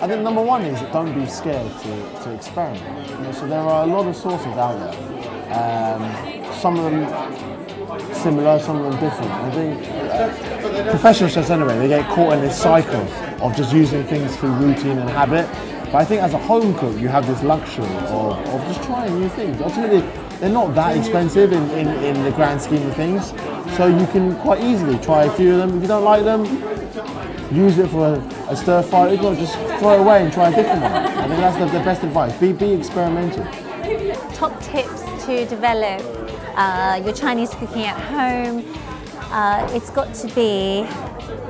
I think number one is don't be scared to experiment. You know, so there are a lot of sauces out there. Some of them similar, some of them different. I think professional chefs anyway, they get caught in this cycle of just using things through routine and habit. But I think as a home cook, you have this luxury of just trying new things. Ultimately, they're not that expensive in the grand scheme of things. So you can quite easily try a few of them. If you don't like them, use it for a stir fry. If not, just throw it away and try a different one. I think that's the best advice. Be experimental. Top tips to develop your Chinese cooking at home. It's got to be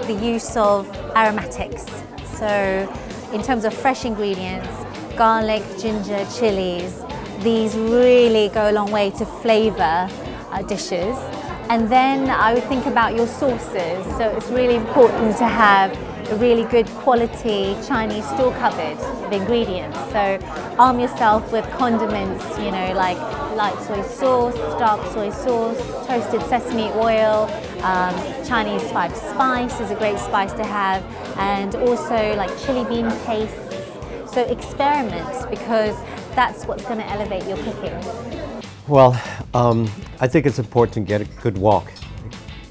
the use of aromatics. So in terms of fresh ingredients, garlic, ginger, chilies, these really go a long way to flavour dishes. And then I would think about your sauces. So it's really important to have a really good quality Chinese store cupboard of ingredients. So arm yourself with condiments, you know, like light soy sauce, dark soy sauce, toasted sesame oil, Chinese 5 spice is a great spice to have, and also like chili bean paste. So experiment, because that's what's going to elevate your cooking. Well, I think it's important to get a good wok.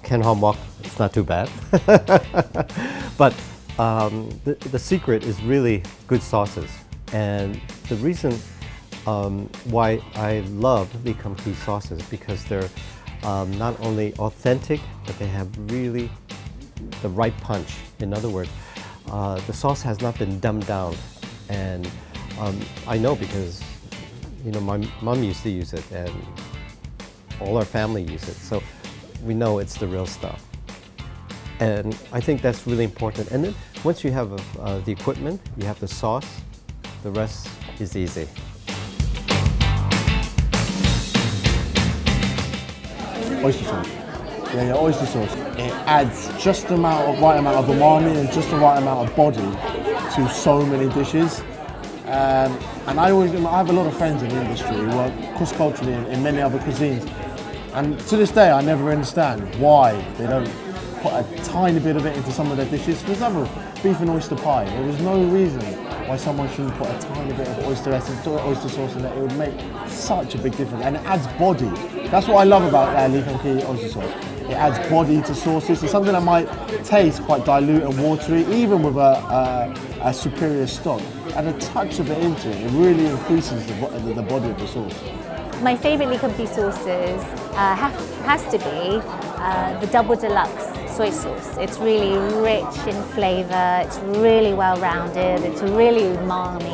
Ching-He wok, it's not too bad. But the secret is really good sauces. And the reason why I love the Kum Kee sauces is because they're not only authentic, but they have really the right punch. In other words, the sauce has not been dumbed down. And I know because my mom used to use it, and all our family use it, so we know it's the real stuff. And I think that's really important. And then once you have the equipment, you have the sauce, the rest is easy. Oyster sauce. Yeah, oyster sauce. It adds just the right amount of umami and just the right amount of body to so many dishes. And I have a lot of friends in the industry who work cross-culturally in many other cuisines. And to this day, I never understand why they don't put a tiny bit of it into some of their dishes. For example, beef and oyster pie. There was no reason why someone shouldn't put a tiny bit of oyster essence or oyster sauce in it. It would make such a big difference, and it adds body. That's what I love about Kum Kee oyster sauce. It adds body to sauces. It's something that might taste quite dilute and watery, even with a superior stock. Add a touch of it into it, it really increases the body of the sauce. My favourite Kum Kee sauces has to be the double deluxe soy sauce. It's really rich in flavour, it's really well rounded, it's really umami,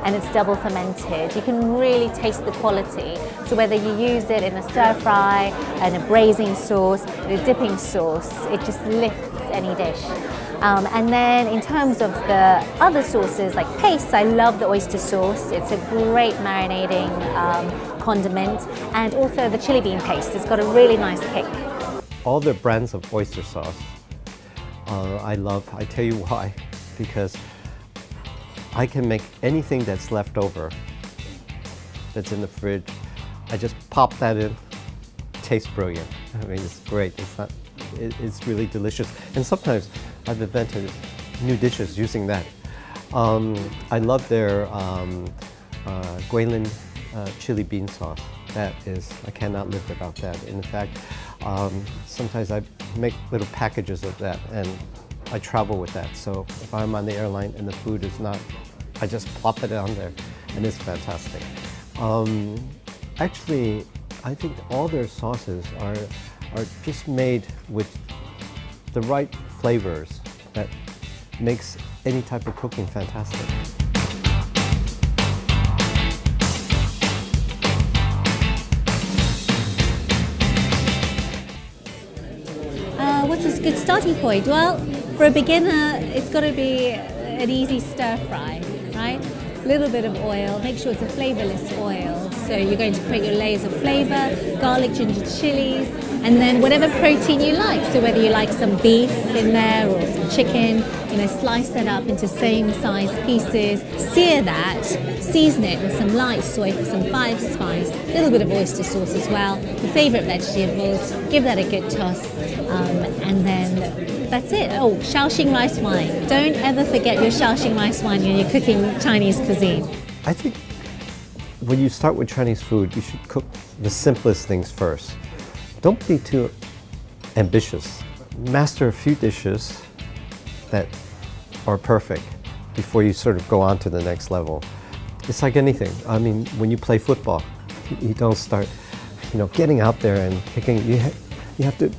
and it's double fermented. You can really taste the quality. So whether you use it in a stir fry, in a braising sauce, in a dipping sauce, it just lifts any dish. And then in terms of the other sauces like pastes, I love the oyster sauce. It's a great marinating condiment, and also the chili bean paste. It's got a really nice kick. All the brands of oyster sauce I love. I tell you why, because I can make anything that's left over, that's in the fridge. I just pop that in. Tastes brilliant. I mean, it's great. It's really delicious. And sometimes I've invented new dishes using that. I love their Guilin chili bean sauce. That is, I cannot live without that. In fact, sometimes I make little packages of that and I travel with that. So if I'm on the airline and the food is not, I just plop it on there and it's fantastic. Actually, I think all their sauces are just made with the right flavors that makes any type of cooking fantastic. What's a good starting point? Well, for a beginner, it's got to be an easy stir fry, right? A little bit of oil, make sure it's a flavourless oil. So you're going to create your layers of flavor, garlic, ginger chilies, and then whatever protein you like. So whether you like some beef in there or some chicken, slice that up into same size pieces, sear that, season it with some light soy for some 5 spice, a little bit of oyster sauce as well, your favorite vegetables, give that a good toss, and then that's it. Oh, Shaoxing rice wine. Don't ever forget your Shaoxing rice wine when you're cooking Chinese cuisine. I think when you start with Chinese food, you should cook the simplest things first. Don't be too ambitious. Master a few dishes that are perfect before you sort of go on to the next level. It's like anything. I mean, when you play football, you don't start, getting out there and kicking. You have to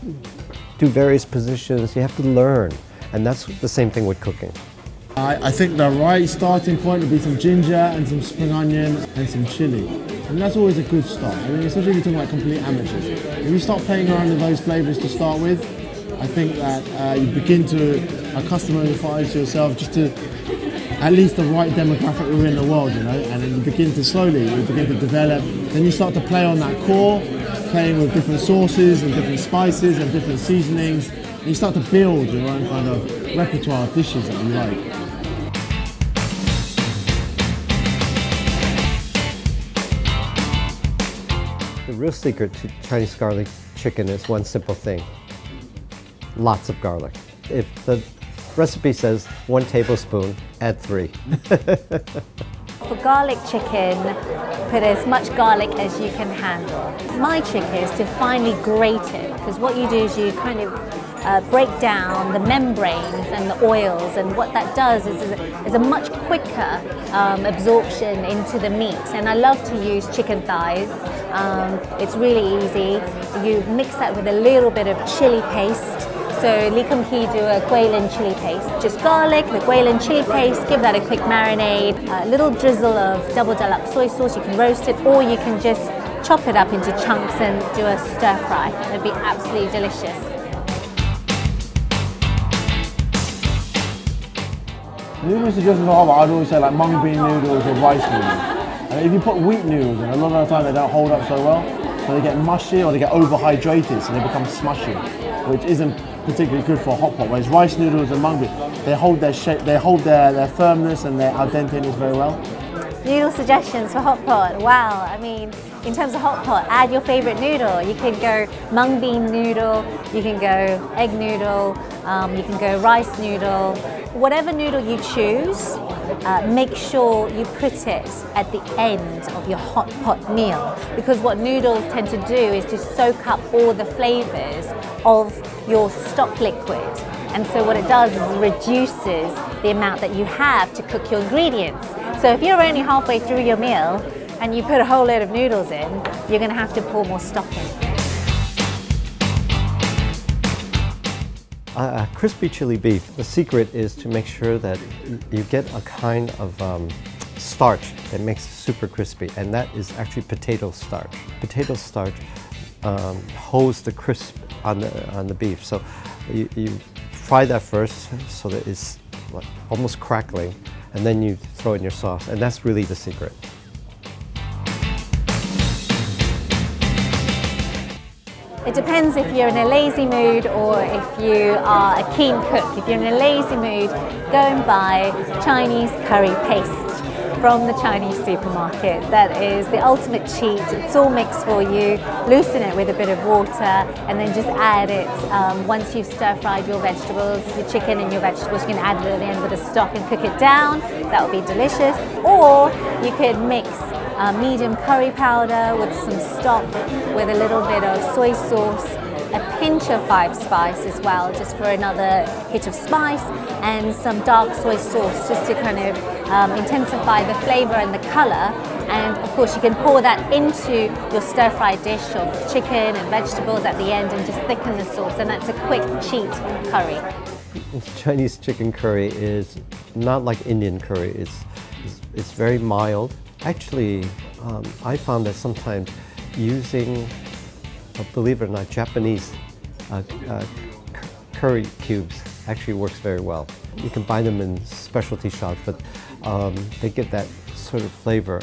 do various positions. You have to learn, and that's the same thing with cooking. I think the right starting point would be some ginger and some spring onion and some chili. And that's always a good start. I mean, especially if you're talking about complete amateurs. If you start playing around with those flavors to start with, I think that you begin to accustom the fries to yourself just to at least the right demographic within the world, and then you begin to slowly, develop. Then you start to play on that core, playing with different sauces and different spices and different seasonings. And you start to build your own kind of repertoire of dishes that you like. The real secret to Chinese garlic chicken is one simple thing: lots of garlic. If the recipe says 1 tablespoon, add 3. For garlic chicken, put as much garlic as you can handle. My trick is to finely grate it, because what you do is you kind of break down the membranes and the oils, and what that does is a much quicker absorption into the meat. And I love to use chicken thighs. It's really easy. You mix that with a little bit of chili paste. So Kum Kee do a Guilin chili paste. Just garlic, the Guilin chili paste, give that a quick marinade, a little drizzle of double deluxe soy sauce. You can roast it, or you can just chop it up into chunks and do a stir fry. It'd be absolutely delicious. Noodle suggestions are hard, I'd always say like mung bean noodles or rice noodles. And if you put wheat noodles in, a lot of the time they don't hold up so well. So they get mushy or they get overhydrated, so they become smushy, which isn't particularly good for a hot pot. Whereas rice noodles and mung bean, they hold their shape, they hold their firmness and their al denteness very well. Noodle suggestions for hot pot. Wow, I mean, in terms of hot pot, add your favorite noodle. You can go mung bean noodle, you can go egg noodle, you can go rice noodle. Whatever noodle you choose, make sure you put it at the end of your hot pot meal, because what noodles tend to do is to soak up all the flavors of your stock liquid. And so what it does is it reduces the amount that you have to cook your ingredients. So if you're only halfway through your meal and you put a whole load of noodles in, you're going to have to pour more stock in. Crispy chili beef, the secret is to make sure that you get a kind of starch that makes it super crispy, and that is actually potato starch. Potato starch holds the crisp on the beef. So you fry that first so that it's like almost crackling, and then you throw in your sauce, and that's really the secret. It depends if you're in a lazy mood or if you are a keen cook. If you're in a lazy mood, go and buy Chinese curry paste from the Chinese supermarket. That is the ultimate cheat. It's all mixed for you. Loosen it with a bit of water and then just add it once you've stir-fried your vegetables, your chicken and your vegetables. You can add it at the end with a stock and cook it down. That will be delicious. Or you could mix medium curry powder with some stock, with a little bit of soy sauce, a pinch of 5 spice as well, just for another hit of spice, and some dark soy sauce just to kind of intensify the flavor and the color. And of course you can pour that into your stir-fried dish of chicken and vegetables at the end and just thicken the sauce, and that's a quick cheat curry. Chinese chicken curry is not like Indian curry. It's very mild. Actually, I found that sometimes using, believe it or not, Japanese curry cubes actually works very well. You can buy them in specialty shops, but they get that sort of flavor.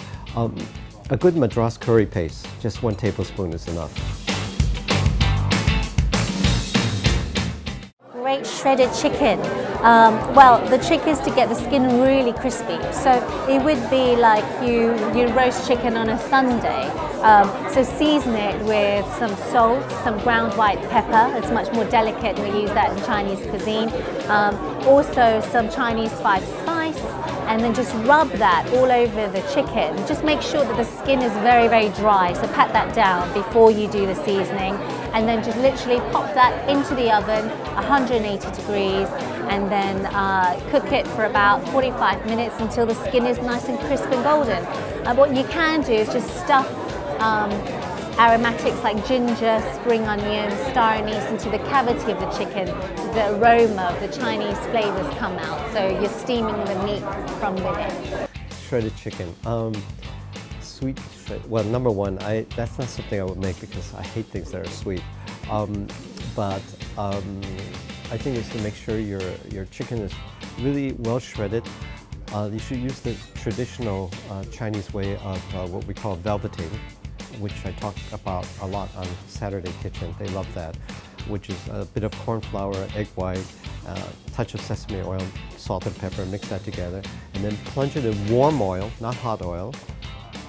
A good Madras curry paste, just 1 tablespoon is enough. Great shredded chicken. Well, the trick is to get the skin really crispy. So it would be like you roast chicken on a Sunday. So season it with some salt, some ground white pepper. It's much more delicate. We use that in Chinese cuisine. Also some Chinese spice, and then just rub that all over the chicken. Just make sure that the skin is very, very dry. So pat that down before you do the seasoning, and then just literally pop that into the oven, 180 degrees, and then cook it for about 45 minutes until the skin is nice and crisp and golden. What you can do is just stuff aromatics like ginger, spring onion, star anise into the cavity of the chicken, so the aroma of the Chinese flavors come out. So you're steaming the meat from within. Shredded chicken. Sweet shred. Well, number one, that's not something I would make because I hate things that are sweet. But I think it's to make sure your chicken is really well shredded. You should use the traditional Chinese way of what we call velveting, which I talk about a lot on Saturday Kitchen. They love that, which is a bit of corn flour, egg white, touch of sesame oil, salt and pepper, mix that together, and then plunge it in warm oil, not hot oil,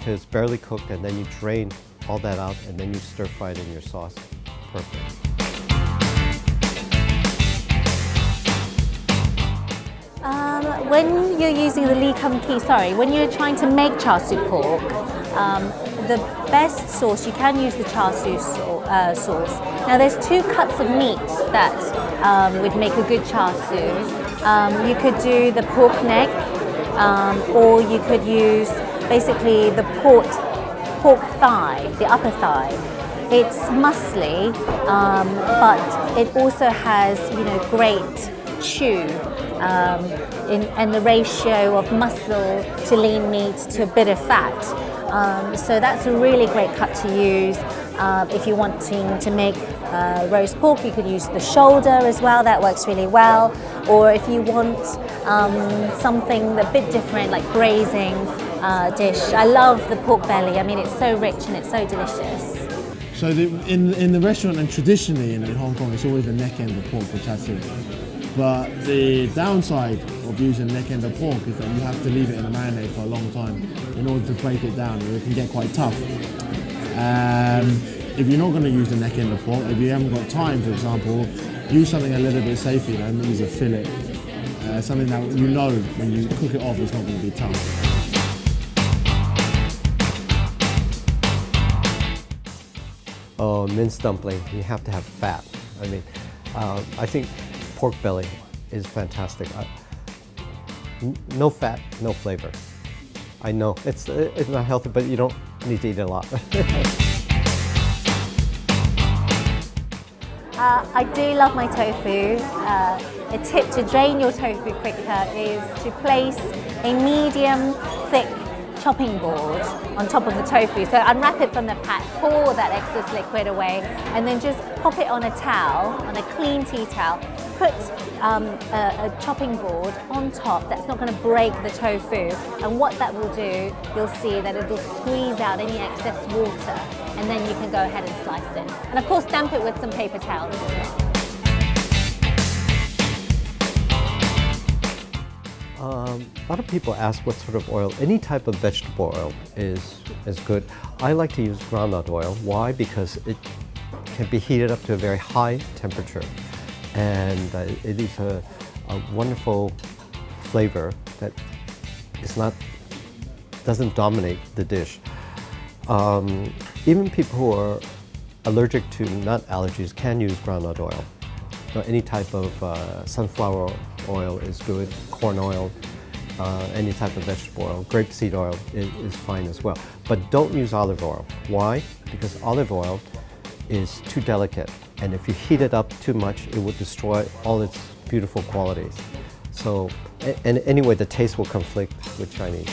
till it's barely cooked, and then you drain all that out, and then you stir fry it in your sauce. Perfect. When you're using the Kum Kee, when you're trying to make Char Siu pork, the best sauce, you can use the Char Siu sauce. Now there's 2 cuts of meat that would make a good Char Siu. You could do the pork neck, or you could use basically the pork thigh, the upper thigh. It's muscly, but it also has, great chew. And the ratio of muscle to lean meat to a bit of fat. So that's a really great cut to use. If you're wanting to make roast pork, you could use the shoulder as well, that works really well. Or if you want something a bit different, like braising dish. I love the pork belly. I mean, it's so rich and it's so delicious. So in the restaurant and traditionally in Hong Kong, it's always the neck end of pork for Char Siu. But the downside of using neck end of pork is that you have to leave it in a marinade for a long time in order to break it down, or it can get quite tough. If you're not going to use the neck end of pork, if you haven't got time, for example, use something a little bit safer, use a fillet. Something that when you cook it off, it's not going to be tough. Oh, minced dumpling, you have to have fat. I mean, I think pork belly is fantastic. No fat, no flavor. I know it's not healthy, but you don't need to eat a lot. I do love my tofu. A tip to drain your tofu quicker is to place a medium thick chopping board on top of the tofu. So unwrap it from the pack, pour that excess liquid away, and then just pop it on a towel, on a clean tea towel. Put a chopping board on top that's not going to break the tofu, and what that will do, you'll see that it'll squeeze out any excess water, and then you can go ahead and slice it. And of course, damp it with some paper towels as well. A lot of people ask what sort of oil. Any type of vegetable oil is good. I like to use groundnut oil. Why? Because it can be heated up to a very high temperature, and it is a wonderful flavor that doesn't dominate the dish. Even people who are allergic to nut allergies can use groundnut oil. So any type of sunflower oil is good, corn oil, any type of vegetable oil. Grapeseed oil is fine as well. But don't use olive oil. Why? Because olive oil is too delicate, and if you heat it up too much, it will destroy all its beautiful qualities. So, and anyway, the taste will conflict with Chinese.